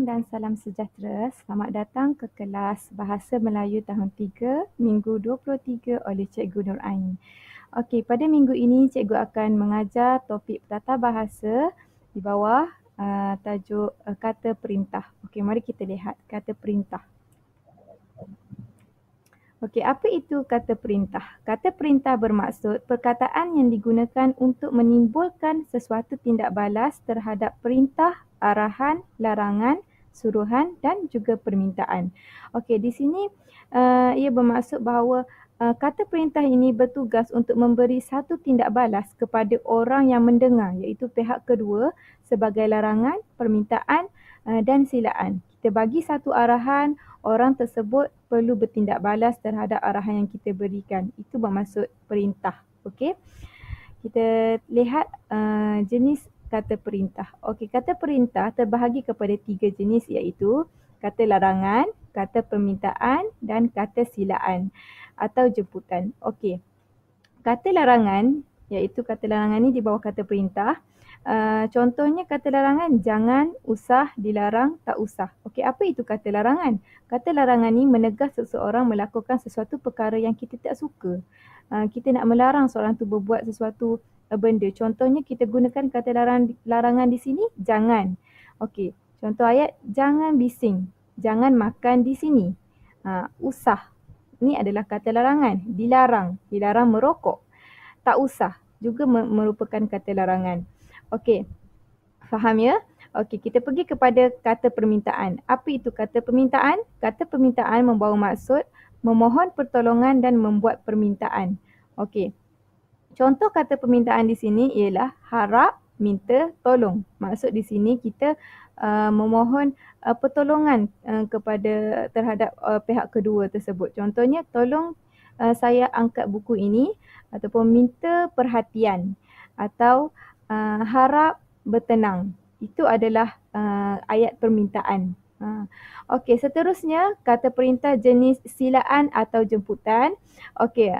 Assalamualaikum dan salam sejahtera. Selamat datang ke kelas Bahasa Melayu tahun 3, Minggu 23 oleh Cikgu Nur Ain. Okey, pada minggu ini Cikgu akan mengajar topik tata bahasa di bawah tajuk kata perintah. Okey, mari kita lihat kata perintah. Okey, apa itu kata perintah? Kata perintah bermaksud perkataan yang digunakan untuk menimbulkan sesuatu tindak balas terhadap perintah, arahan, larangan, suruhan dan juga permintaan. Okey, di sini ia bermaksud bahawa kata perintah ini bertugas untuk memberi satu tindak balas kepada orang yang mendengar, iaitu pihak kedua sebagai larangan, permintaan dan silaan. Kita bagi satu arahan, orang tersebut perlu bertindak balas terhadap arahan yang kita berikan. Itu bermaksud perintah. Okey. Kita lihat jenis kata perintah. Okey, kata perintah terbahagi kepada 3 jenis iaitu kata larangan, kata permintaan dan kata silaan atau jemputan. Okey. Kata larangan iaitu kata larangan ni di bawah kata perintah. Contohnya kata larangan, jangan, usah, dilarang, tak usah. Okey, apa itu kata larangan? Kata larangan ni menegas seseorang melakukan sesuatu perkara yang kita tak suka. Kita nak melarang seorang tu berbuat sesuatu benda. Contohnya kita gunakan kata larangan di sini, jangan. Okey, contoh ayat, jangan bising, jangan makan di sini. Usah, ini adalah kata larangan. Dilarang, dilarang merokok. Tak usah, juga merupakan kata larangan. Okey, faham ya? Okey, kita pergi kepada kata permintaan. Apa itu kata permintaan? Kata permintaan membawa maksud memohon pertolongan dan membuat permintaan. Okey, contoh kata permintaan di sini ialah harap, minta, tolong. Maksud di sini kita memohon pertolongan kepada terhadap pihak kedua tersebut. Contohnya, tolong saya angkat buku ini ataupun minta perhatian atau harap bertenang. Itu adalah ayat permintaan. Okey, seterusnya kata perintah jenis silaan atau jemputan. Okey,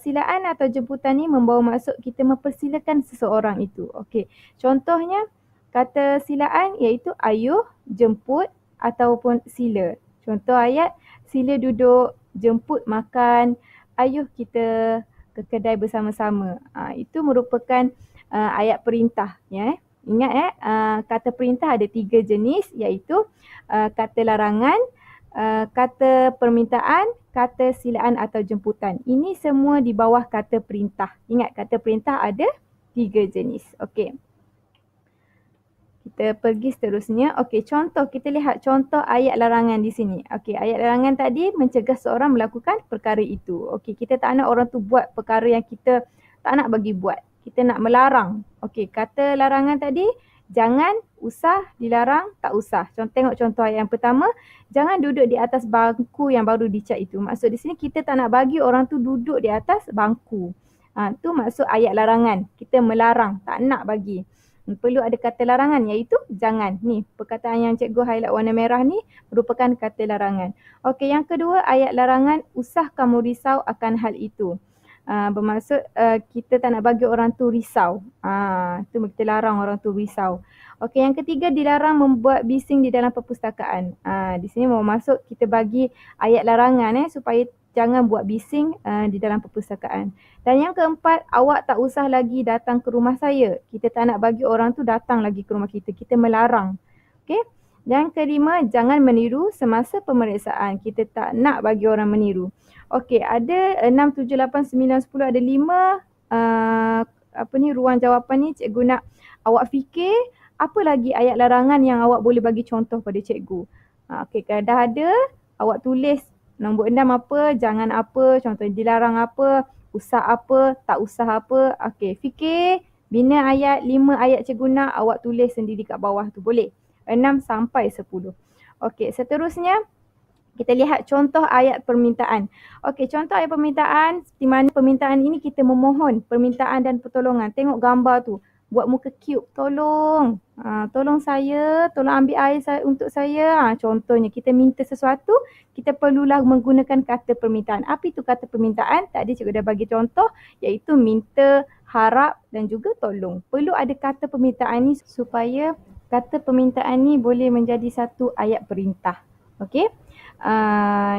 silaan atau jemputan ni membawa maksud kita mempersilakan seseorang itu. Okey, contohnya kata silaan iaitu ayuh, jemput ataupun sila. Contoh ayat, sila duduk, jemput makan, ayuh kita ke kedai bersama-sama. Itu merupakan ayat perintah. Ya. Ingat kata perintah ada 3 jenis iaitu kata larangan, kata permintaan, kata silaan atau jemputan. Ini semua di bawah kata perintah. Ingat kata perintah ada 3 jenis. Okey. Kita pergi seterusnya. Okey, contoh, kita lihat contoh ayat larangan di sini. Okey, ayat larangan tadi mencegah seorang melakukan perkara itu. Okey, kita tak nak orang tu buat perkara yang kita tak nak bagi buat. Kita nak melarang. Okey, kata larangan tadi, jangan, usah, dilarang, tak usah. Tengok contoh ayat yang pertama, jangan duduk di atas bangku yang baru dicat itu. Maksud di sini kita tak nak bagi orang tu duduk di atas bangku. Tu maksud ayat larangan. Kita melarang, tak nak bagi. Perlu ada kata larangan iaitu jangan. Ni perkataan yang cikgu highlight warna merah ni merupakan kata larangan. Okey, yang kedua ayat larangan, usah kamu risau akan hal itu. Bermaksud kita tak nak bagi orang tu risau. Tu kita larang orang tu risau. Okey, yang ketiga dilarang membuat bising di dalam perpustakaan. Di sini bermaksud kita bagi ayat larangan supaya jangan buat bising di dalam perpustakaan. Dan yang keempat, awak tak usah lagi datang ke rumah saya. Kita tak nak bagi orang tu datang lagi ke rumah kita. Kita melarang. Okey. Yang kelima, jangan meniru semasa pemeriksaan. Kita tak nak bagi orang meniru. Okey, ada 6, 7, 8, 9, 10, ada 5 ruang jawapan ni cikgu nak awak fikir apa lagi ayat larangan yang awak boleh bagi contoh pada cikgu. Okey, kalau dah ada, awak tulis nombor 6 apa, jangan apa, contoh dilarang apa, usah apa, tak usah apa. Okey, fikir, bina ayat, 5 ayat cikgu nak, awak tulis sendiri kat bawah tu, boleh? 6 sampai 10. Okey, seterusnya kita lihat contoh ayat permintaan. Okey, contoh ayat permintaan di mana permintaan ini kita memohon permintaan dan pertolongan. Tengok gambar tu. Buat muka cute. Tolong. Tolong saya. Tolong ambil air untuk saya. Contohnya kita minta sesuatu, kita perlulah menggunakan kata permintaan. Apa itu kata permintaan? Tadi cikgu dah bagi contoh iaitu minta, harap dan juga tolong. Perlu ada kata permintaan ni supaya kata permintaan ni boleh menjadi satu ayat perintah. Okey.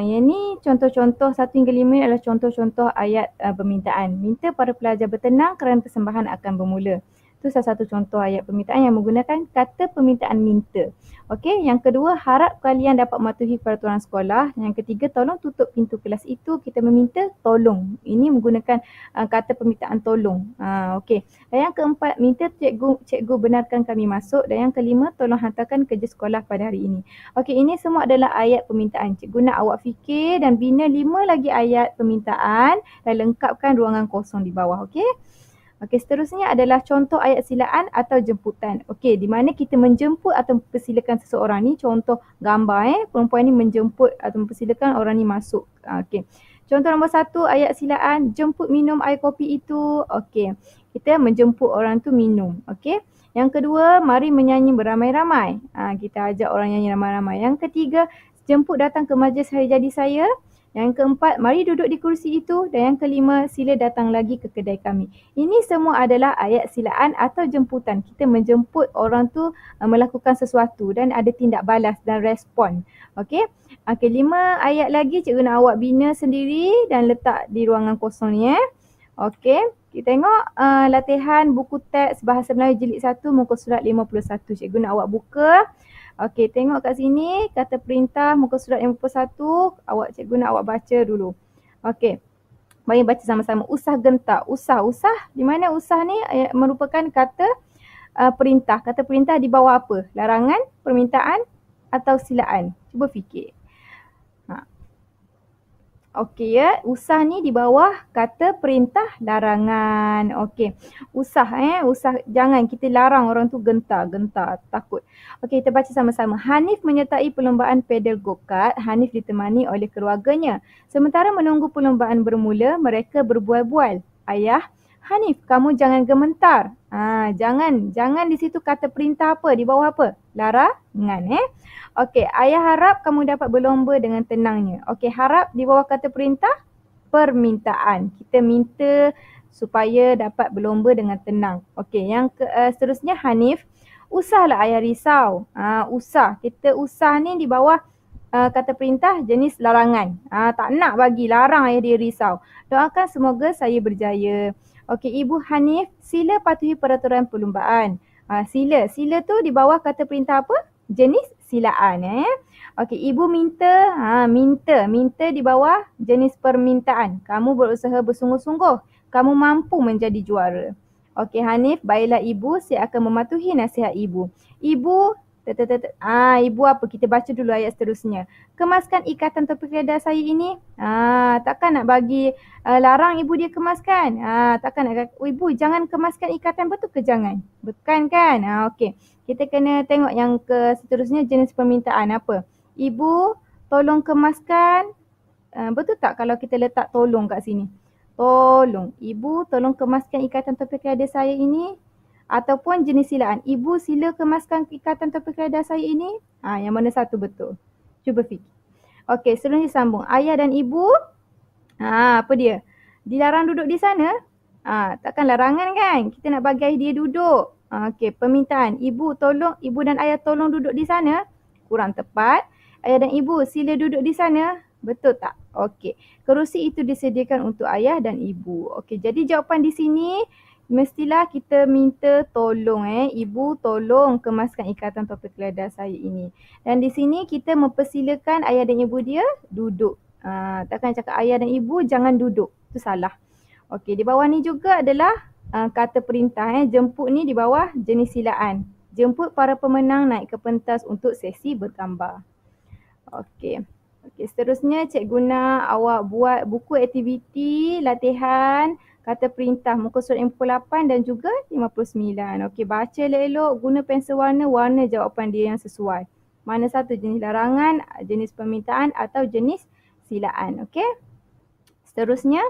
Yang ni contoh-contoh 1 hingga 5 ni adalah contoh-contoh ayat permintaan. Minta para pelajar bertenang kerana persembahan akan bermula. Itu salah satu contoh ayat permintaan yang menggunakan kata permintaan minta. Okey, yang kedua, harap kalian dapat mematuhi peraturan sekolah. Yang ketiga, tolong tutup pintu kelas itu. Kita meminta tolong. Ini menggunakan kata permintaan tolong. Okey. Dan yang keempat, minta cikgu benarkan kami masuk. Dan yang kelima, tolong hantarkan kerja sekolah pada hari ini. Okey, ini semua adalah ayat permintaan. Cikgu nak awak fikir dan bina 5 lagi ayat permintaan dan lengkapkan ruangan kosong di bawah. Okey. Okey, seterusnya adalah contoh ayat silaan atau jemputan. Okey, di mana kita menjemput atau mempersilakan seseorang ni, contoh gambar perempuan ni menjemput atau mempersilakan orang ni masuk. Okey. Contoh nombor 1 ayat silaan, jemput minum air kopi itu. Okey. Kita menjemput orang tu minum. Okey. Yang kedua, mari menyanyi beramai-ramai. Kita ajak orang nyanyi ramai-ramai. Yang ketiga, jemput datang ke majlis hari jadi saya. Yang keempat, mari duduk di kursi itu. Dan yang kelima, sila datang lagi ke kedai kami. Ini semua adalah ayat silaan atau jemputan. Kita menjemput orang tu melakukan sesuatu dan ada tindak balas dan respon. Okey. Okey, 5 ayat lagi cikgu nak awak bina sendiri dan letak di ruangan kosong ni. Okey. Kita tengok latihan buku teks Bahasa Melayu Jilid 1 muka surat 51. Cikgu nak awak buka. Okey, tengok kat sini kata perintah muka surat 51. Cikgu nak awak baca dulu. Okey. Mari baca sama-sama. Usah gentar. Usah. Di mana usah ni merupakan kata perintah. Kata perintah di bawah apa? Larangan, permintaan atau silaan? Cuba fikir. Okey ya, usah ni di bawah kata perintah larangan. Okey. Usah jangan kita larang orang tu gentar, takut. Okey, kita baca sama-sama. Hanif menyertai perlombaan pedal go-kart. Hanif ditemani oleh keluarganya. Sementara menunggu perlombaan bermula, mereka berbual-bual. Ayah, Hanif, kamu jangan gementar. Jangan di situ kata perintah apa? Di bawah apa? Larangan. Okey, ayah harap kamu dapat berlomba dengan tenangnya. Okey, harap di bawah kata perintah permintaan. Kita minta supaya dapat berlomba dengan tenang. Okey, yang seterusnya Hanif, usahlah ayah risau. Usah. Kita usah ni di bawah kata perintah jenis larangan. Tak nak bagi larang ayah dia risau. Doakan semoga saya berjaya. Okey, Ibu Hanif, sila patuhi peraturan perlombaan. Sila tu di bawah kata perintah apa? Jenis silaan. Okey, Ibu minta di bawah jenis permintaan. Kamu berusaha bersungguh-sungguh. Kamu mampu menjadi juara. Okey, Hanif, baiklah Ibu, saya akan mematuhi nasihat Ibu. Ibu Ibu apa? Kita baca dulu ayat seterusnya. Kemaskan ikatan topi keledar saya ini. Takkan nak bagi larang ibu dia kemaskan. Takkan nak, ibu jangan kemaskan ikatan, betul ke jangan? Bukan kan? Okey. Kita kena tengok yang seterusnya jenis permintaan apa. Ibu tolong kemaskan. Betul tak kalau kita letak tolong kat sini? Tolong. Ibu tolong kemaskan ikatan topi keledar saya ini. Ataupun jenis silaan. Ibu sila kemaskan ikatan topi keledar saya ini. Yang mana satu betul? Cuba fikir. Okey, seterusnya sambung. Ayah dan ibu, apa dia? Dilarang duduk di sana? Takkan larangan kan? Kita nak bagi ayah dia duduk. Okey, permintaan. Ibu dan ayah tolong duduk di sana. Kurang tepat. Ayah dan ibu sila duduk di sana. Betul tak? Okey. Kerusi itu disediakan untuk ayah dan ibu. Okey, jadi jawapan di sini mestilah kita minta tolong. Ibu tolong kemaskan ikatan topi keledar saya ini. Dan di sini kita mempersilakan ayah dan ibu dia duduk. Takkan cakap ayah dan ibu jangan duduk. Itu salah. Okey, di bawah ni juga adalah kata perintah. Jemput ni di bawah jenis silaan. Jemput para pemenang naik ke pentas untuk sesi bergambar. Okey. Seterusnya cikgu nak awak buat buku aktiviti latihan kata perintah muka surat 58 dan juga 59. Okey, baca elok-elok, guna pensel warna jawapan dia yang sesuai. Mana satu, jenis larangan, jenis permintaan atau jenis silaan. Okey. Seterusnya,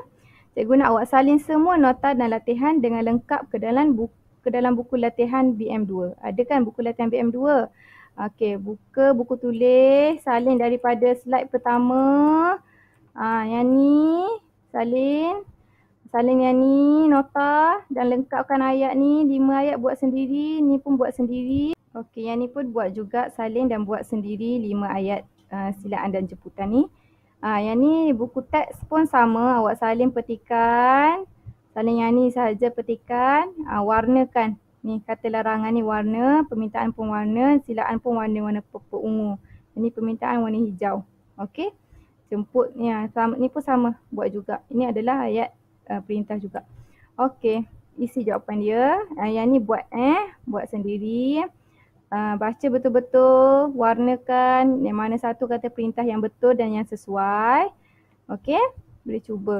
cikgu nak awak salin semua nota dan latihan dengan lengkap ke dalam buku latihan BM2. Ada kan buku latihan BM2? Okey, buka buku tulis, salin daripada slide pertama. Yang ni, salin yang ni, nota dan lengkapkan ayat ni. 5 ayat buat sendiri, ni pun buat sendiri. Okey, yang ni pun buat juga salin dan buat sendiri 5 ayat silaan dan jemputan ni. Yang ni buku teks pun sama, awak salin petikan. Salin yang ni sahaja petikan, warnakan. Ni kata larangan ni warna, permintaan pun warna, silaan pun warna-warna purple ungu. Ini permintaan warna hijau. Okey. Jemput ni, ni pun sama buat juga. Ini adalah ayat perintah juga. Okey, isi jawapan dia. Yang ni buat sendiri. Baca betul-betul, warnakan yang mana satu kata perintah yang betul dan yang sesuai. Okey, boleh cuba.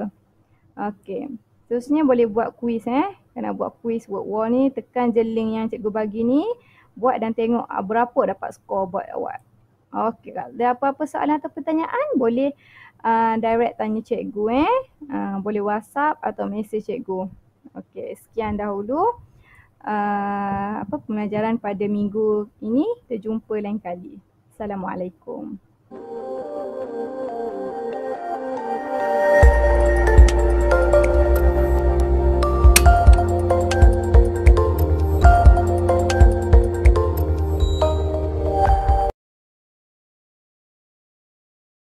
Okey, seterusnya boleh buat kuis. Kena buat kuis word war ni, tekan je link yang cikgu bagi ni, buat dan tengok berapa dapat skor buat awak. Okey, kalau ada apa-apa soalan atau pertanyaan, boleh direct tanya cikgu. Boleh WhatsApp atau mesej cikgu. Okey, sekian dahulu pembelajaran pada minggu ini. Kita jumpa lain kali. Assalamualaikum.